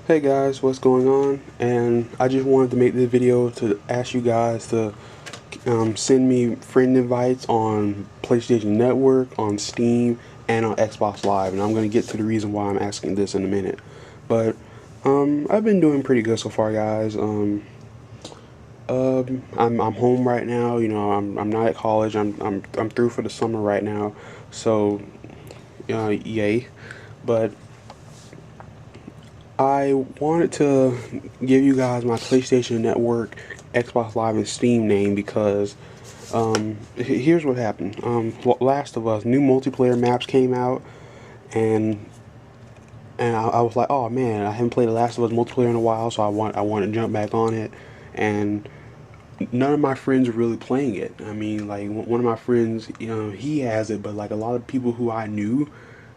Hey guys, what's going on? And I just wanted to make this video to ask you guys to send me friend invites on PlayStation Network, on Steam, and on Xbox Live. And I'm going to get to the reason why I'm asking this in a minute. But I've been doing pretty good so far, guys. I'm home right now. You know, I'm not at college. I'm through for the summer right now. So, yay. But I wanted to give you guys my PlayStation Network, Xbox Live, and Steam name because here's what happened. Last of Us new multiplayer maps came out, and I was like, oh man, I haven't played the Last of Us multiplayer in a while, so I want to jump back on it, and none of my friends are really playing it. I mean, like one of my friends, he has it, but like a lot of people who I knew,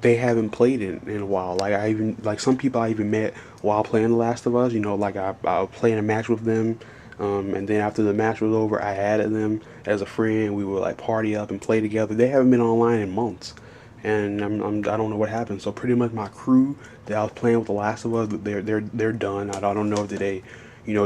they haven't played it in a while. Like I even like some people I even met while playing The Last of Us. You know, like I was playing a match with them, and then after the match was over, I added them as a friend. We would like party up and play together. They haven't been online in months, and I don't know what happened. So pretty much my crew that I was playing with The Last of Us, they're done. I don't know if they,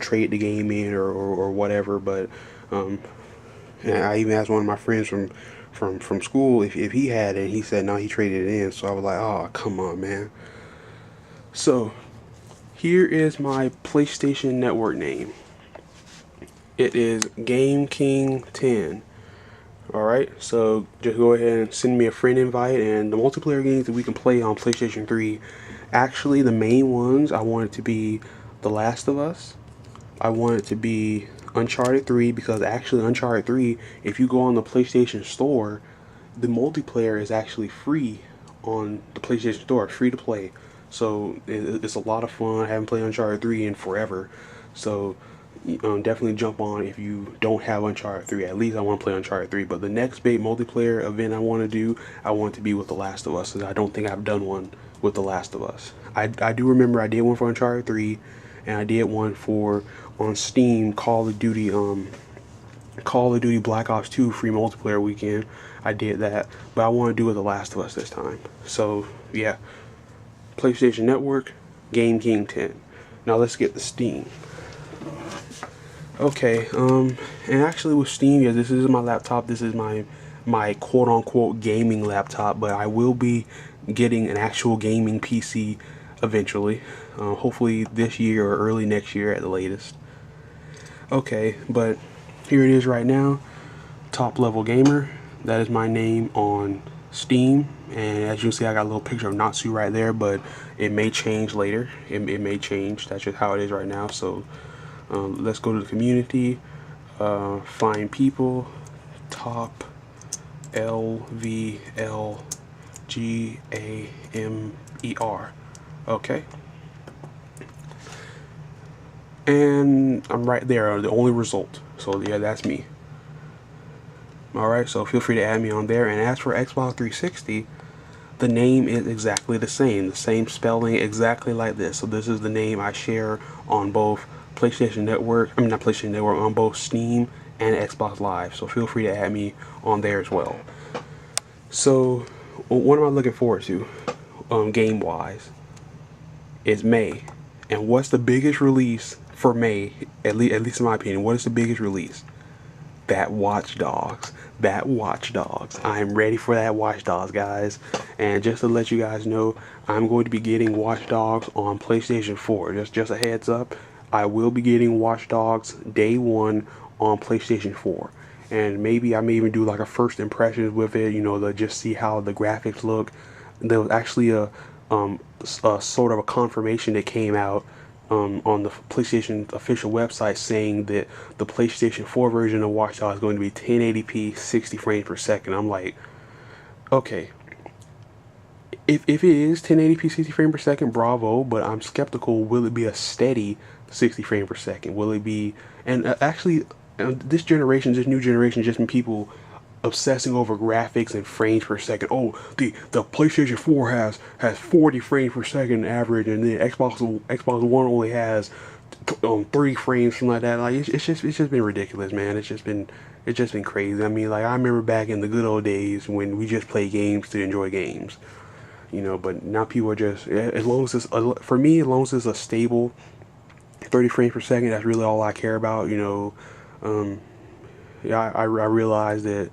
trade the game in or whatever. But and I even asked one of my friends from school if he had it. And he said no, he traded it in. So I was like, oh come on, man. So here is my PlayStation Network name. It is Game King 10. Alright, so just go ahead and send me a friend invite, and the multiplayer games that we can play on PlayStation 3, actually the main ones, I want it to be The Last of Us. I want it to be Uncharted 3, because actually Uncharted 3, if you go on the PlayStation Store, the multiplayer is actually free on the PlayStation Store, free to play. So it's a lot of fun. I haven't played Uncharted 3 in forever. So definitely jump on if you don't have Uncharted 3. At least I want to play Uncharted 3. But the next big multiplayer event I want to do, I want it to be with The Last of Us. I don't think I've done one with The Last of Us. I do remember I did one for Uncharted 3, and I did one for on Steam Call of Duty Black Ops 2 free multiplayer weekend. I did that, but I want to do with The Last of Us this time. So yeah, PlayStation Network, Game King 10. Now let's get the Steam. Okay, and actually with Steam, yeah, this is my laptop. This is my quote unquote gaming laptop, but I will be getting an actual gaming PC eventually. Hopefully this year or early next year at the latest. Okay, but here it is right now. Top Level Gamer. That is my name on Steam, and as you can see, I got a little picture of Natsu right there, but it may change later. It may change. That's just how it is right now. So let's go to the community, find people, top LVLGAMER. Okay, and I'm right there, the only result. So yeah, that's me. Alright, so feel free to add me on there. And as for Xbox 360, the name is exactly the same spelling, exactly like this. So this is the name I share on both PlayStation Network, not PlayStation Network, on both Steam and Xbox Live. So feel free to add me on there as well. So what am I looking forward to, game wise? It's May. And what's the biggest release for May, at least in my opinion, what is the biggest release? That Watch Dogs. That Watch Dogs. I'm ready for that Watch Dogs, guys. And just to let you guys know, I'm going to be getting Watch Dogs on PlayStation 4. Just a heads up, I will be getting Watch Dogs day one on PlayStation 4. And maybe I may even do like a first impressions with it, to just see how the graphics look. There was actually a sort of a confirmation that came out on the PlayStation official website, saying that the PlayStation 4 version of Watch Dogs is going to be 1080p 60 frames per second. I'm like, okay, if it is 1080p 60 frames per second, bravo, but I'm skeptical, will it be a steady 60 frames per second? Will it be, and actually, this new generation, just been people obsessing over graphics and frames per second. Oh, the PlayStation 4 has 40 frames per second average, and then Xbox One only has 30 frames, something like that. Like it's just been ridiculous, man. It's just been crazy. I mean, like I remember back in the good old days when we just played games to enjoy games. But now people are just, as long as it's, for me, as long as it's a stable 30 frames per second, that's really all I care about. Yeah, I realize that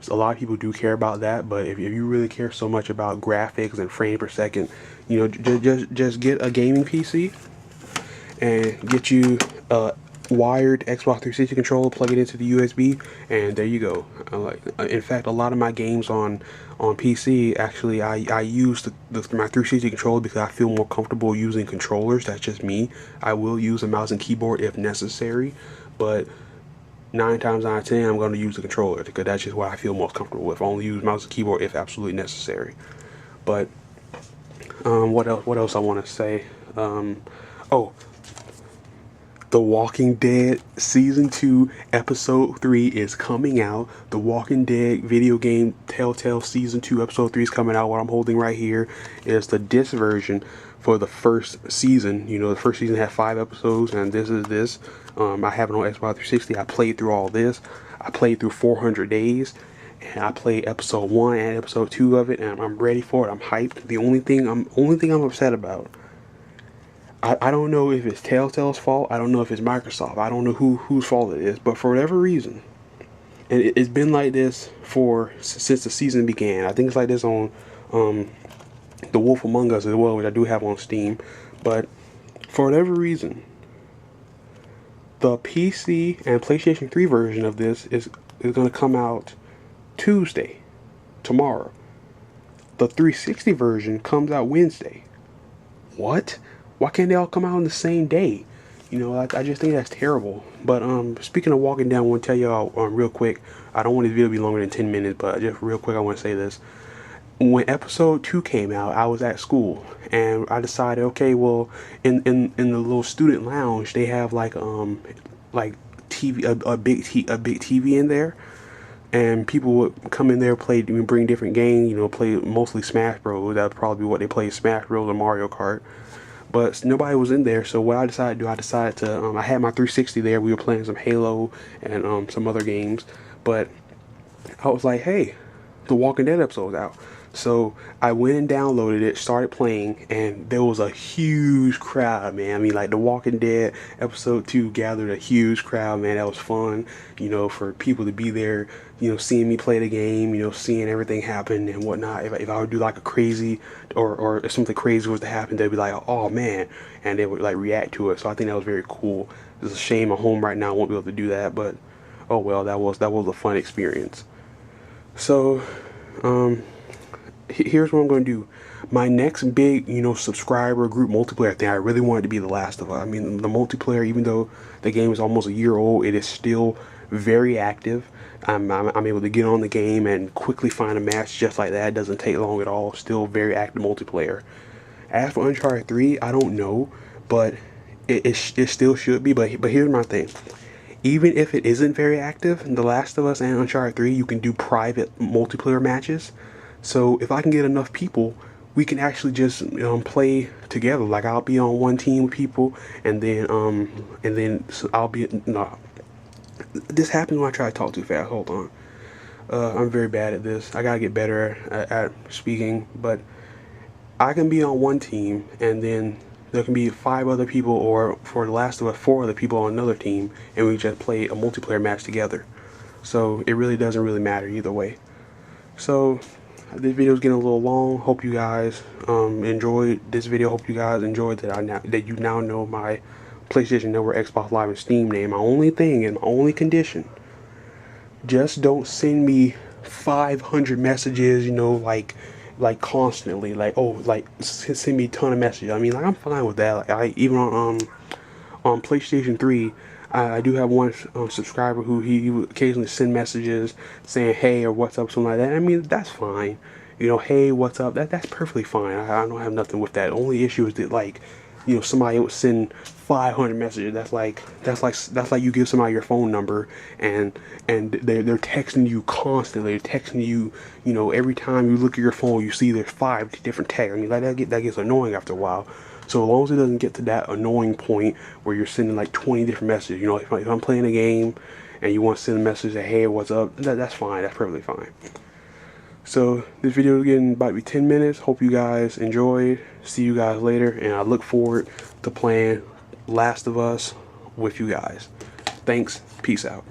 a lot of people do care about that, but if you really care so much about graphics and frame per second, just get a gaming PC and get you a wired Xbox 360 controller, plug it into the USB, and there you go. In fact, a lot of my games on PC, actually, I use my 360 controller because I feel more comfortable using controllers. That's just me. I will use a mouse and keyboard if necessary, but 9 times out of 10, I'm going to use the controller because that's just what I feel most comfortable with. I only use mouse and keyboard if absolutely necessary. But what else? What else I want to say? Oh, The Walking Dead Season 2 Episode 3 is coming out. The Walking Dead video game Telltale Season 2 Episode 3 is coming out. What I'm holding right here is the disc version for the first season. The first season had 5 episodes, and this is this. I have it on Xbox 360. I played through all this. I played through 400 Days, and I played episode 1 and episode 2 of it, and I'm ready for it. I'm hyped. The only thing I'm upset about, I don't know if it's Telltale's fault. I don't know if it's Microsoft. I don't know whose fault it is. But for whatever reason, and it's been like this since the season began. I think it's like this on The Wolf Among Us as well, which I do have on Steam. But for whatever reason, the PC and PlayStation 3 version of this is going to come out Tuesday, tomorrow. The 360 version comes out Wednesday. What? Why can't they all come out on the same day? I just think that's terrible. But speaking of walking down, I want to tell y'all real quick. I don't want this video to be longer than 10 minutes, but just real quick, I want to say this. When episode 2 came out, I was at school, and I decided, okay, well, in the little student lounge, they have like TV, a big TV in there, and people would come in there, bring different games, play mostly Smash Bros. That'd probably be what they play, Smash Bros. Or Mario Kart. But nobody was in there, so what I decided to do, I had my 360 there. We were playing some Halo and some other games, but I was like, hey, The Walking Dead episode's out. So I went and downloaded it, started playing, and there was a huge crowd, man. I mean, like, The Walking Dead episode 2 gathered a huge crowd, man. That was fun, for people to be there, seeing me play the game, seeing everything happen and whatnot. If I would do like a crazy, or if something crazy was to happen, they'd be like, oh man, and they would like react to it. So I think that was very cool. It's a shame I'm home right now, I won't be able to do that, but oh well, that was a fun experience. So, here's what I'm going to do. My next big, subscriber group multiplayer thing, I really want it to be The Last of Us. I mean, the multiplayer, even though the game is almost a year old, it is still very active. I'm able to get on the game and quickly find a match just like that. It doesn't take long at all. Still very active multiplayer. As for Uncharted 3, I don't know, but it still should be. But here's my thing. Even if it isn't very active, The Last of Us and Uncharted 3, you can do private multiplayer matches. So if I can get enough people, we can actually just play together. Like, I'll be on one team with people, and then I'll be no. This happens when I try to talk too fast. Hold on. I'm very bad at this. I gotta get better at speaking. But I can be on one team, and then there can be 5 other people, or for The Last of Us, 4 other people on another team, and we just play a multiplayer match together. So it really doesn't really matter either way. So this video is getting a little long. Hope you guys enjoyed this video. Hope you guys enjoyed that you now know my PlayStation Network, Xbox Live, and Steam name. My only thing and my only condition: just don't send me 500 messages, like constantly, send me a ton of messages. I mean, like, I'm fine with that. Like, even on PlayStation 3, I do have one subscriber who he would occasionally send messages saying hey or what's up, something like that. I mean, that's fine. Hey, what's up? That's perfectly fine. I don't have nothing with that. The only issue is that, somebody would send 500 messages. That's like you give somebody your phone number and they're texting you constantly. They're texting you, every time you look at your phone, you see there's 5 different texts. I mean, that gets annoying after a while. So as long as it doesn't get to that annoying point where you're sending like 20 different messages, if I'm playing a game and you want to send a message that hey, what's up, that's fine. That's perfectly fine. So this video again about to be 10 minutes. Hope you guys enjoyed. See you guys later, and I look forward to playing Last of Us with you guys. Thanks. Peace out.